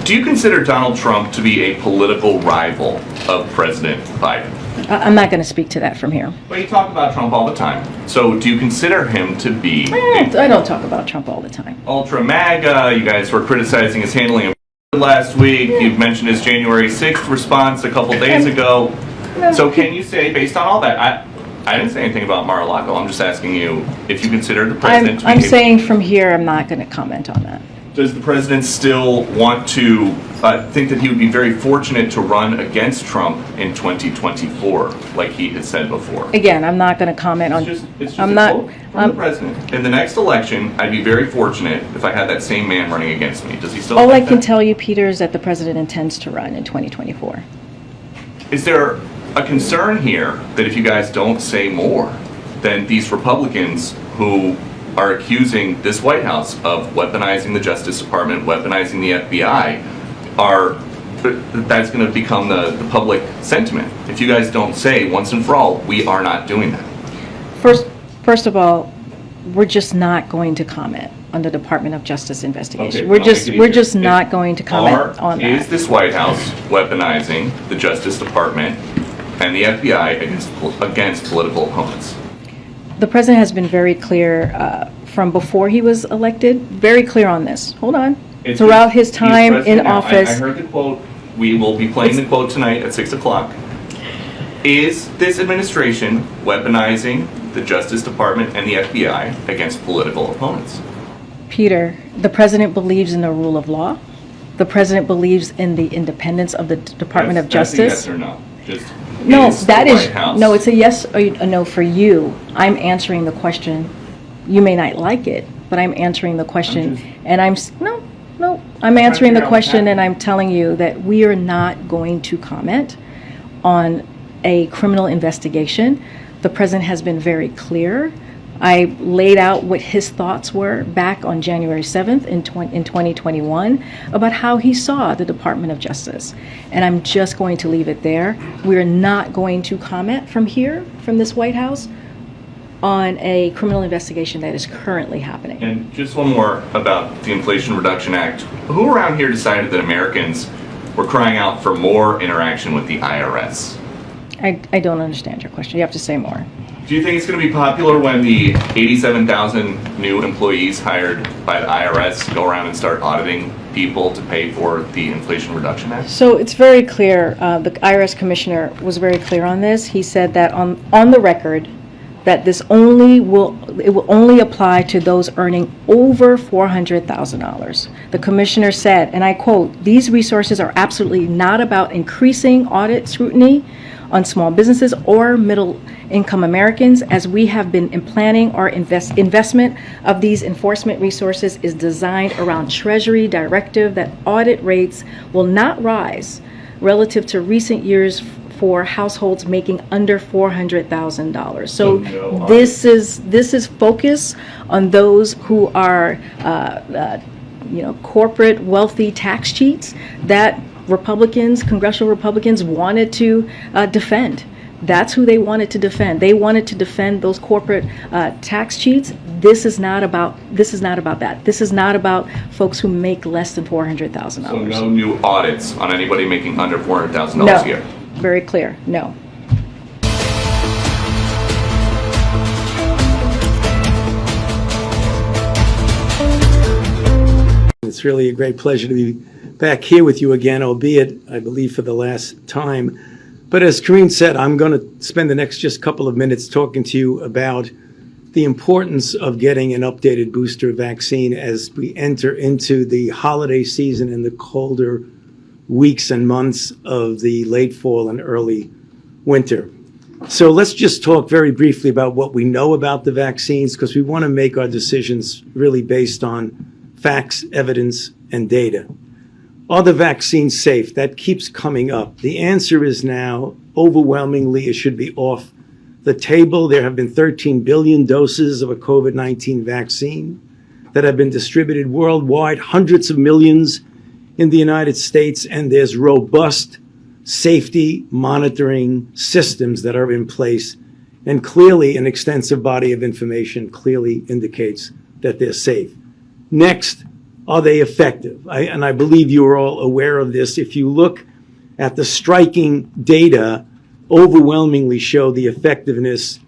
Do you consider Donald Trump to be a political rival of President Biden? I'm not going to speak to that from here. Well, you talk about Trump all the time. So do you consider him to be I don't talk about Trump all the time. ultra MAGA? You guys were criticizing his handling of last week. You've mentioned his January 6th response a couple days ago. So can you say, based on all that, I didn't say anything about Mar-a-Lago. I'm just asking you if you consider the president to be I'm saying from here, I'm not going to comment on that. Does the president still want to think that he would be very fortunate to run against Trump in 2024, like he had said before? Again, I'm not going to comment on. It's just I'm a not. quote from the president. In the next election, I'd be very fortunate if I had that same man running against me. Does he still? All I think can that? tell you, Peter, is that the president intends to run in 2024. Is there a concern here that if you guys don't say more, then these Republicans who are accusing this White House of weaponizing the Justice Department, weaponizing the FBI, that's going to become the public sentiment? If you guys don't say once and for all, we are not doing that. First of all, we're just not going to comment on the Department of Justice investigation. Okay, We're just not going to comment on that. Is this White House weaponizing the Justice Department and the FBI against political opponents? The president has been very clear from before he was elected, very clear on this. Hold on. Throughout his time in office. I heard the quote. We will be playing the quote tonight at 6 o'clock. Is this administration weaponizing the Justice Department and the FBI against political opponents? Peter, the president believes in the rule of law. The president believes in the independence of the Department of Justice. That's a yes or no? Just No, is that the is, White House- no, it's a yes or a no for you. I'm answering the question. You may not like it, but I'm answering the question. And I'm answering the question and I'm telling you that we are not going to comment on a criminal investigation. The president has been very clear. I laid out what his thoughts were back on January 7th in 2021 about how he saw the Department of Justice. And I'm just going to leave it there. We're not going to comment from here, from this White House, on a criminal investigation that is currently happening. And just one more about the Inflation Reduction Act. Who around here decided that Americans were crying out for more interaction with the IRS? I don't understand your question. You have to say more. Do you think it's going to be popular when the 87,000 new employees hired by the IRS go around and start auditing people to pay for the Inflation Reduction Act? So it's very clear, the IRS commissioner was very clear on this. He said that on the record, that this will only apply to those earning over $400,000. The commissioner said, and I quote, "These resources are absolutely not about increasing audit scrutiny on small businesses or middle-income Americans, as we have been planning our investment of these enforcement resources is designed around Treasury directive that audit rates will not rise relative to recent years for households making under $400,000. So this is focus on those who are corporate wealthy tax cheats that Republicans, congressional Republicans, wanted to defend. That's who they wanted to defend. They wanted to defend those corporate tax cheats. This is not about that. This is not about folks who make less than $400,000. So no new audits on anybody making under $400,000 a year? Very clear, no. It's really a great pleasure to be back here with you again, albeit, I believe, for the last time. But as Karine said, I'm going to spend the next just couple of minutes talking to you about the importance of getting an updated booster vaccine as we enter into the holiday season and the colder weeks and months of the late fall and early winter. So let's just talk very briefly about what we know about the vaccines, because we want to make our decisions really based on facts, evidence, and data. Are the vaccines safe? That keeps coming up. The answer is now, overwhelmingly, it should be off the table. There have been 13 billion doses of a COVID-19 vaccine that have been distributed worldwide, hundreds of millions in the United States, and there's robust safety monitoring systems that are in place. And clearly, an extensive body of information clearly indicates that they're safe. Next, Are they effective? And I believe you are all aware of this. If you look at the striking data, overwhelmingly show the effectiveness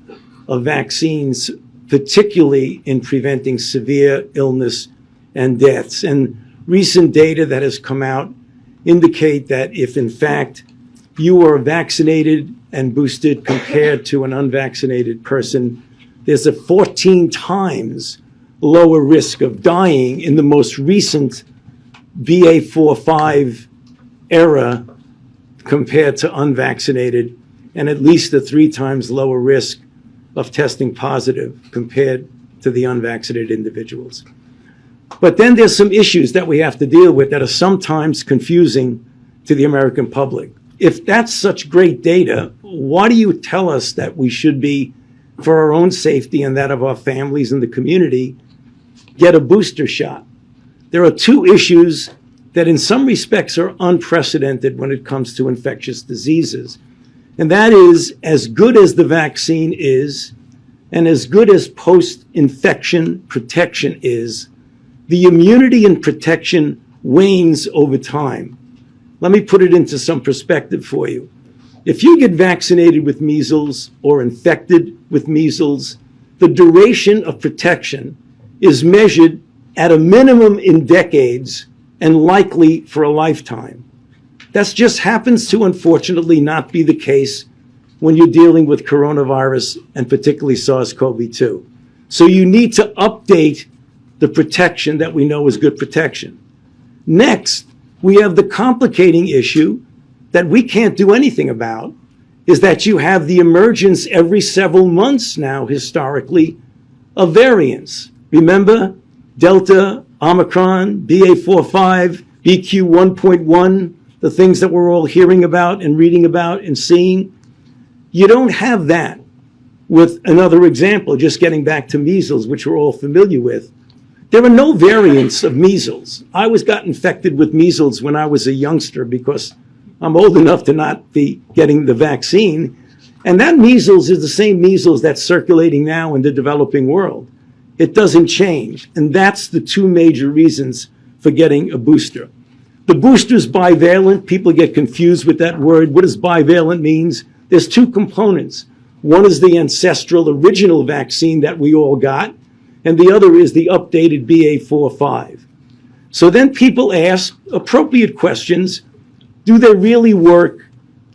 of vaccines, particularly in preventing severe illness and deaths. And recent data that has come out indicate that if in fact you are vaccinated and boosted compared to an unvaccinated person, there's a 14 times lower risk of dying in the most recent BA.4/5 era compared to unvaccinated, and at least a 3 times lower risk of testing positive compared to the unvaccinated individuals. But then there's some issues that we have to deal with that are sometimes confusing to the American public. If that's such great data, why do you tell us that we should be, for our own safety and that of our families and the community, get a booster shot? There are 2 issues that in some respects are unprecedented when it comes to infectious diseases. And that is, as good as the vaccine is, and as good as post-infection protection is, the immunity and protection wanes over time. Let me put it into some perspective for you. If you get vaccinated with measles or infected with measles, the duration of protection is measured at a minimum in decades and likely for a lifetime. That just happens to unfortunately not be the case when you're dealing with coronavirus and particularly SARS-CoV-2. So you need to update the protection that we know is good protection. Next, we have the complicating issue that we can't do anything about, is that you have the emergence every several months now, historically, of variants. Remember, Delta, Omicron, BA.4/5, BQ.1.1, the things that we're all hearing about and reading about and seeing. You don't have that with another example, just getting back to measles, which we're all familiar with. There are no variants of measles. I got infected with measles when I was a youngster because I'm old enough to not be getting the vaccine. And that measles is the same measles that's circulating now in the developing world. It doesn't change. And that's the 2 major reasons for getting a booster. The booster's bivalent. People get confused with that word. What does bivalent means? There's 2 components. One is the ancestral original vaccine that we all got, and the other is the updated BA.4/5. So then people ask appropriate questions. Do they really work?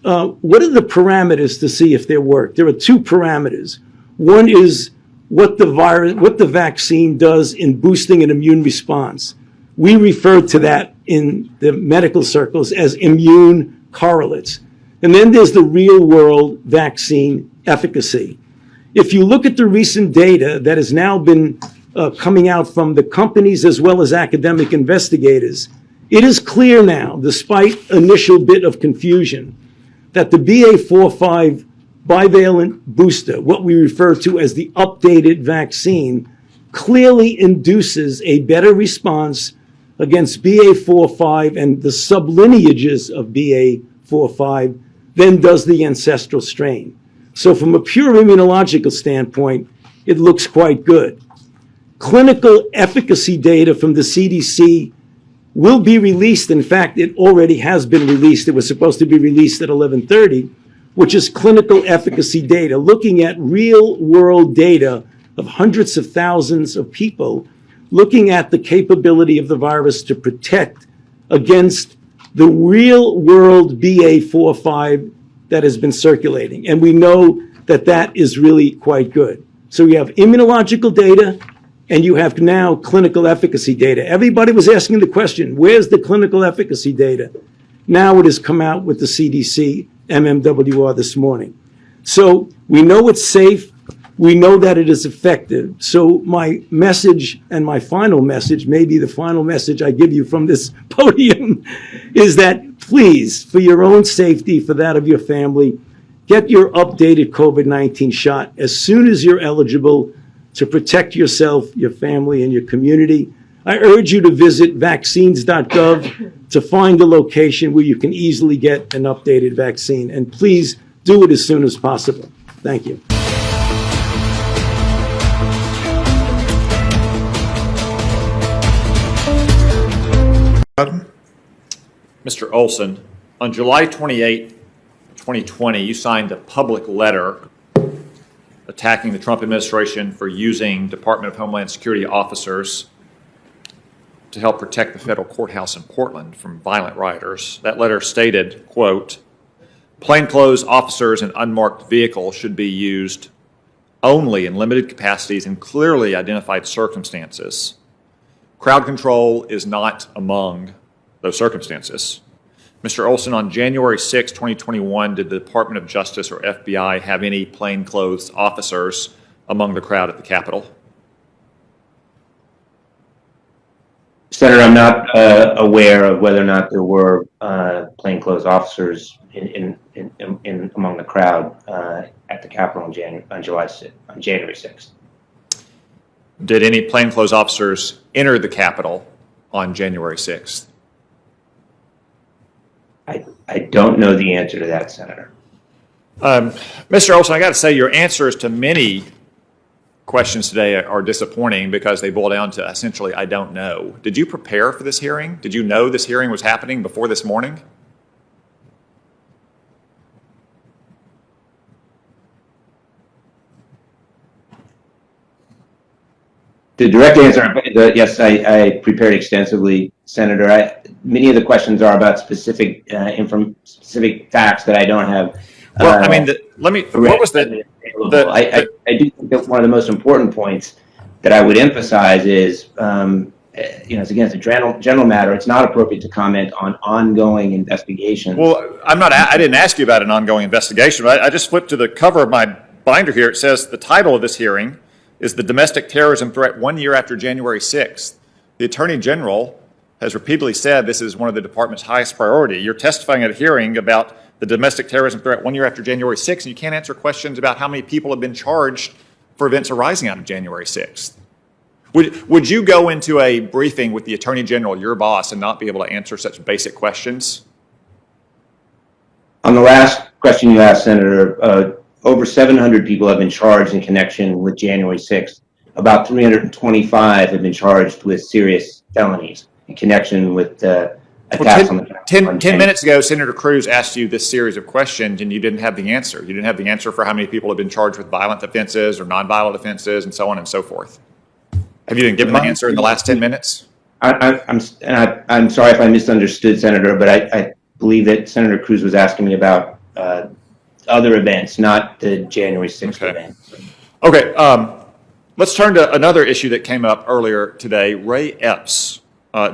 What are the parameters to see if they work? There are 2 parameters. One is what the vaccine does in boosting an immune response. We refer to that in the medical circles as immune correlates. And then there's the real world vaccine efficacy. If you look at the recent data that has now been coming out from the companies as well as academic investigators, it is clear now, despite initial bit of confusion, that the BA.4/5 bivalent booster, what we refer to as the updated vaccine, clearly induces a better response against BA.4/5 and the sublineages of BA.4/5 than does the ancestral strain. So from a pure immunological standpoint, it looks quite good. Clinical efficacy data from the CDC will be released. In fact, it already has been released. It was supposed to be released at 11:30, which is clinical efficacy data, looking at real-world data of hundreds of thousands of people, looking at the capability of the virus to protect against the real-world BA.4/5 that has been circulating. And we know that that is really quite good. So you have immunological data, and you have now clinical efficacy data. Everybody was asking the question, where's the clinical efficacy data? Now it has come out with the CDC MMWR this morning. So we know it's safe. We know that it is effective. So my message, and my final message, maybe the final message I give you from this podium, is that please, for your own safety, for that of your family, get your updated COVID-19 shot as soon as you're eligible to protect yourself, your family, and your community. I urge you to visit vaccines.gov to find a location where you can easily get an updated vaccine. And please do it as soon as possible. Thank you. Mr. Olson, on July 28, 2020, you signed a public letter attacking the Trump administration for using Department of Homeland Security officers to help protect the federal courthouse in Portland from violent rioters. That letter stated, quote, "Plainclothes officers in unmarked vehicles should be used only in limited capacities and clearly identified circumstances. Crowd control is not among those circumstances." Mr. Olson, on January 6, 2021, did the Department of Justice or FBI have any plainclothes officers among the crowd at the Capitol? Senator, I'm not aware of whether or not there were plainclothes officers in among the crowd at the Capitol on January 6th. Did any plainclothes officers enter the Capitol on January 6th? I don't know the answer to that, Senator. Mr. Olson, I got to say your answers to many questions today are disappointing because they boil down to essentially, I don't know. Did you prepare for this hearing? Did you know this hearing was happening before this morning? The direct answer, yes, I prepared extensively, Senator. Many of the questions are about specific specific facts that I don't have. Well, I mean, what was I do think that one of the most important points that I would emphasize is, it's against a general matter. It's not appropriate to comment on ongoing investigations. Well, I didn't ask you about an ongoing investigation, but I just flipped to the cover of my binder here. It says the title of this hearing is the domestic terrorism threat 1 year after January 6th. The Attorney General has repeatedly said this is one of the department's highest priority. You're testifying at a hearing about the domestic terrorism threat 1 year after January 6th, and you can't answer questions about how many people have been charged for events arising out of January 6th. Would you go into a briefing with the Attorney General, your boss, and not be able to answer such basic questions? On the last question you asked, Senator, over 700 people have been charged in connection with January 6th. About 325 have been charged with serious felonies in connection with attacks on the Capitol. 10 minutes ago, Senator Cruz asked you this series of questions, and you didn't have the answer. You didn't have the answer for how many people have been charged with violent offenses or nonviolent offenses and so on and so forth. Have you been given the answer in the last 10 minutes? I'm sorry if I misunderstood, Senator, but I believe that Senator Cruz was asking me about other events, not the January 6th event. Okay, let's turn to another issue that came up earlier today, Ray Epps.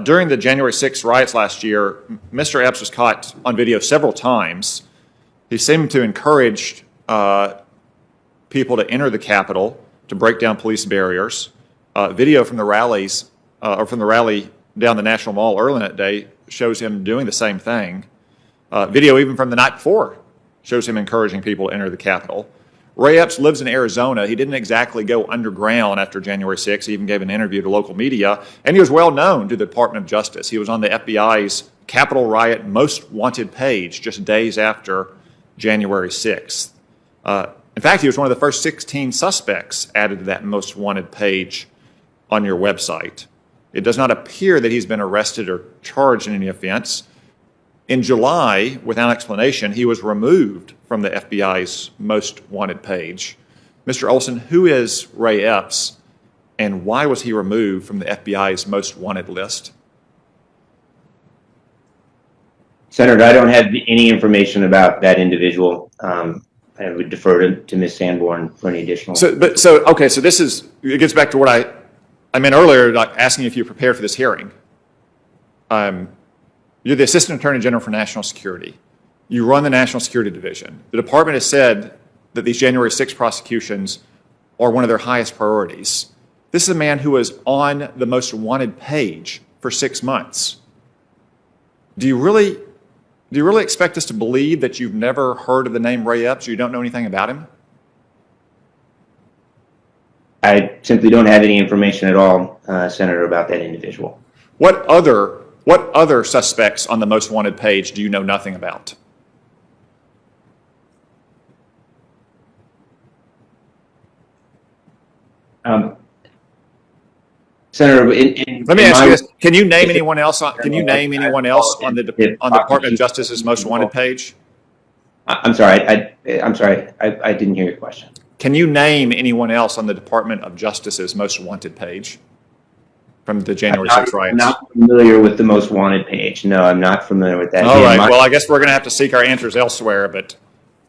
During the January 6th riots last year, Mr. Epps was caught on video several times. He seemed to encourage people to enter the Capitol, to break down police barriers. Video from the rallies, or from the rally down the National Mall early that day shows him doing the same thing. Video even from the night before shows him encouraging people to enter the Capitol. Ray Epps lives in Arizona. He didn't exactly go underground after January 6th. He even gave an interview to local media, and he was well known to the Department of Justice. He was on the FBI's Capitol Riot Most Wanted page just days after January 6th. In fact, he was one of the first 16 suspects added to that Most Wanted page on your website. It does not appear that he's been arrested or charged in any offense. In July, without explanation, he was removed from the FBI's Most Wanted page. Mr. Olson, who is Ray Epps, and why was he removed from the FBI's Most Wanted list? Senator, I don't have any information about that individual. I would defer to Ms. Sanborn for any additional. So this is, it gets back to what I meant earlier, like asking if you prepared for this hearing. You're the Assistant Attorney General for National Security. You run the National Security Division. The department has said that these January 6 prosecutions are one of their highest priorities. This is a man who was on the Most Wanted page for 6 months. Do you really expect us to believe that you've never heard of the name Ray Epps, or you don't know anything about him? I simply don't have any information at all, Senator, about that individual. What other suspects on the Most Wanted page do you know nothing about? Senator, Let me ask you this: Can you name anyone else on the Department of Justice's most wanted page? I'm sorry, I didn't hear your question. Can you name anyone else on the Department of Justice's most wanted page from the January 6th riots? I'm not familiar with the most wanted page. No, I'm not familiar with that. All Again, right. Well, I guess we're going to have to seek our answers elsewhere, but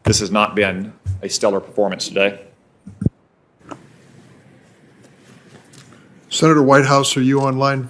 this has not been a stellar performance today. Senator Whitehouse, are you online?